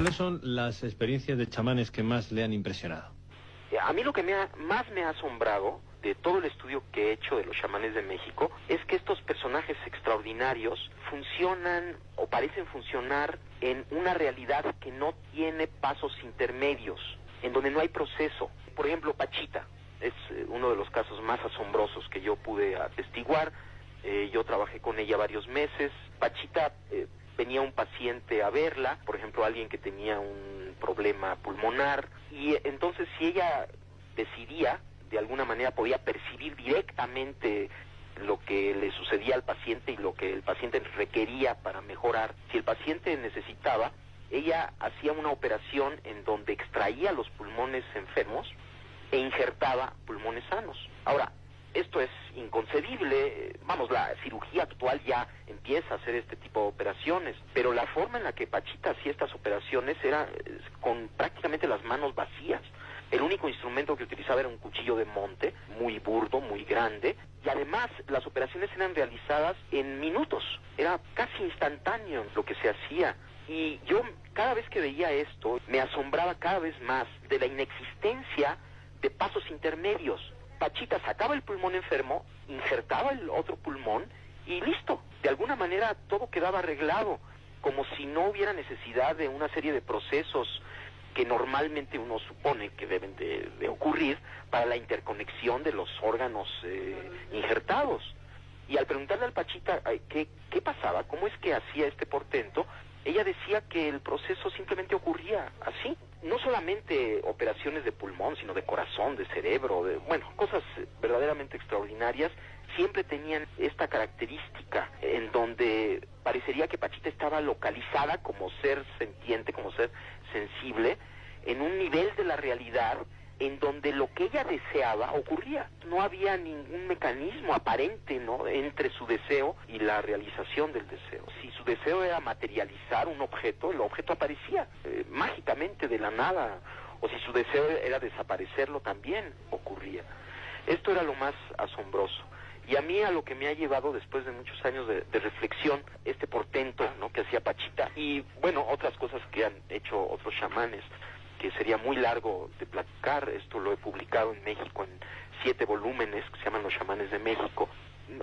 ¿Cuáles son las experiencias de chamanes que más le han impresionado? A mí lo que más me ha asombrado de todo el estudio que he hecho de los chamanes de México es que estos personajes extraordinarios funcionan o parecen funcionar en una realidad que no tiene pasos intermedios, en donde no hay proceso. Por ejemplo, Pachita es uno de los casos más asombrosos que yo pude atestiguar. Yo trabajé con ella varios meses. Pachita venía un paciente a verla, por ejemplo, alguien que tenía un problema pulmonar, y entonces si ella decidía, de alguna manera podía percibir directamente lo que le sucedía al paciente y lo que el paciente requería para mejorar. Si el paciente necesitaba, ella hacía una operación en donde extraía los pulmones enfermos e injertaba pulmones sanos. Ahora, esto es inconcebible. Vamos, la cirugía actual ya empieza a hacer este tipo de operaciones, pero la forma en la que Pachita hacía estas operaciones era con prácticamente las manos vacías. El único instrumento que utilizaba era un cuchillo de monte, muy burdo, muy grande, y además las operaciones eran realizadas en minutos. Era casi instantáneo lo que se hacía. Y yo cada vez que veía esto, me asombraba cada vez más de la inexistencia de pasos intermedios. Pachita sacaba el pulmón enfermo, injertaba el otro pulmón y listo. De alguna manera todo quedaba arreglado, como si no hubiera necesidad de una serie de procesos que normalmente uno supone que deben de ocurrir para la interconexión de los órganos injertados. Y al preguntarle al Pachita qué pasaba, cómo es que hacía este portento, ella decía que el proceso simplemente ocurría así. No solamente operaciones de pulmón, sino de corazón, de cerebro, cosas verdaderamente extraordinarias, siempre tenían esta característica en donde parecería que Pachita estaba localizada como ser sentiente, como ser sensible, en un nivel de la realidad en donde lo que ella deseaba ocurría. No había ningún mecanismo aparente, ¿no?, entre su deseo y la realización del deseo. Si su deseo era materializar un objeto, el objeto aparecía mágicamente de la nada, o si su deseo era desaparecerlo, también ocurría. Esto era lo más asombroso. Y a mí, a lo que me ha llevado después de muchos años de reflexión, este portento, ¿no?, que hacía Pachita, y bueno, otras cosas que han hecho otros chamanes, que sería muy largo de platicar. Esto lo he publicado en México en 7 volúmenes que se llaman Los Chamanes de México.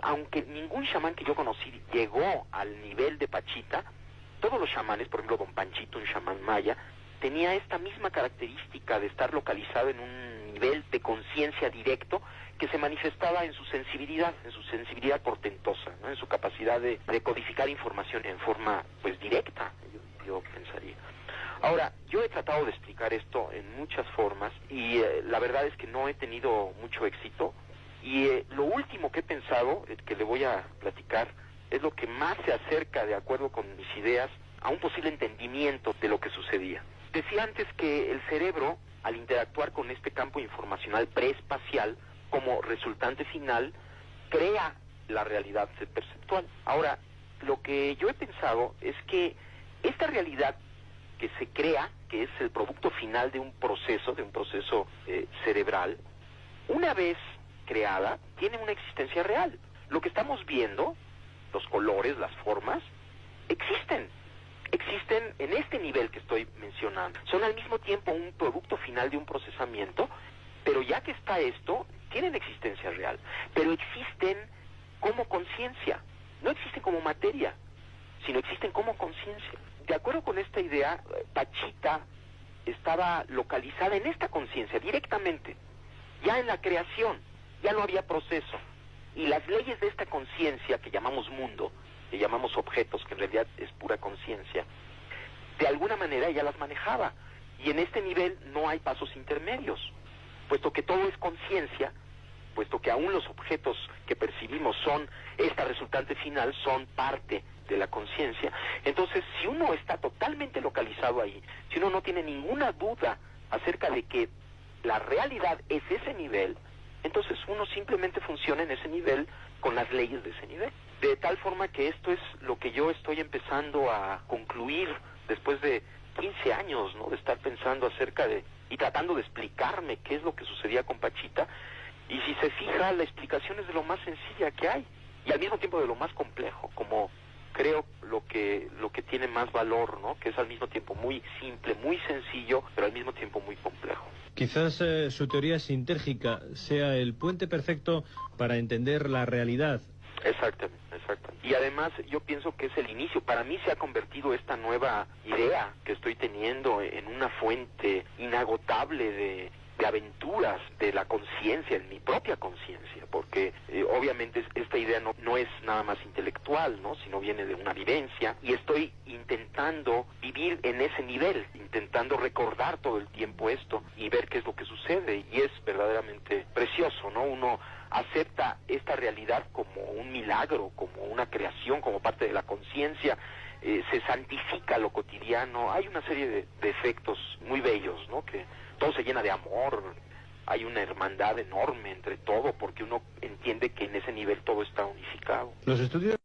Aunque ningún chamán que yo conocí llegó al nivel de Pachita, todos los chamanes, por ejemplo Don Panchito, un chamán maya, tenía esta misma característica de estar localizado en un nivel de conciencia directo que se manifestaba en su sensibilidad portentosa, ¿no?, en su capacidad de codificar información en forma directa, yo pensaría. Ahora, yo he tratado de explicar esto en muchas formas y la verdad es que no he tenido mucho éxito, y lo último que he pensado, que le voy a platicar, es lo que más se acerca, de acuerdo con mis ideas, a un posible entendimiento de lo que sucedía. Decía antes que el cerebro, al interactuar con este campo informacional preespacial, como resultante final, crea la realidad perceptual. Ahora, lo que yo he pensado es que esta realidad que se crea, que es el producto final de un proceso cerebral, una vez creada, tiene una existencia real. Lo que estamos viendo, los colores, las formas, existen en este nivel que estoy mencionando. Son al mismo tiempo un producto final de un procesamiento, pero ya que está esto, tienen existencia real, pero existen como conciencia, no existen como materia, sino existen como conciencia. De acuerdo con esta idea, Pachita estaba localizada en esta conciencia directamente, ya en la creación, ya no había proceso, y las leyes de esta conciencia que llamamos mundo, que llamamos objetos, que en realidad es pura conciencia, de alguna manera ella las manejaba, y en este nivel no hay pasos intermedios, puesto que todo es conciencia, puesto que aún los objetos que percibimos son esta resultante final, son parte de la conciencia. Entonces, si uno está totalmente localizado ahí, si uno no tiene ninguna duda acerca de que la realidad es ese nivel, entonces uno simplemente funciona en ese nivel con las leyes de ese nivel. De tal forma que esto es lo que yo estoy empezando a concluir después de 15 años, ¿no?, de estar pensando acerca de y tratando de explicarme qué es lo que sucedía con Pachita. Y si se fija, la explicación es de lo más sencilla que hay, y al mismo tiempo de lo más complejo, como creo lo que tiene más valor, ¿no? Que es al mismo tiempo muy simple, muy sencillo, pero al mismo tiempo muy complejo. Quizás su teoría sintérgica sea el puente perfecto para entender la realidad. Exactamente. Y además yo pienso que es el inicio. Para mí se ha convertido esta nueva idea que estoy teniendo en una fuente inagotable de aventuras de la conciencia, en mi propia conciencia, porque obviamente esta idea no es nada más intelectual, ¿no? Sino viene de una vivencia, y estoy intentando vivir en ese nivel, intentando recordar todo el tiempo esto y ver qué es lo que sucede, y es verdaderamente precioso, ¿no? Uno acepta esta realidad como un milagro, como una creación, como parte de la conciencia, se santifica lo cotidiano, hay una serie de efectos muy bellos, ¿no? Que todo se llena de amor, hay una hermandad enorme entre todo, porque uno entiende que en ese nivel todo está unificado. Los estudios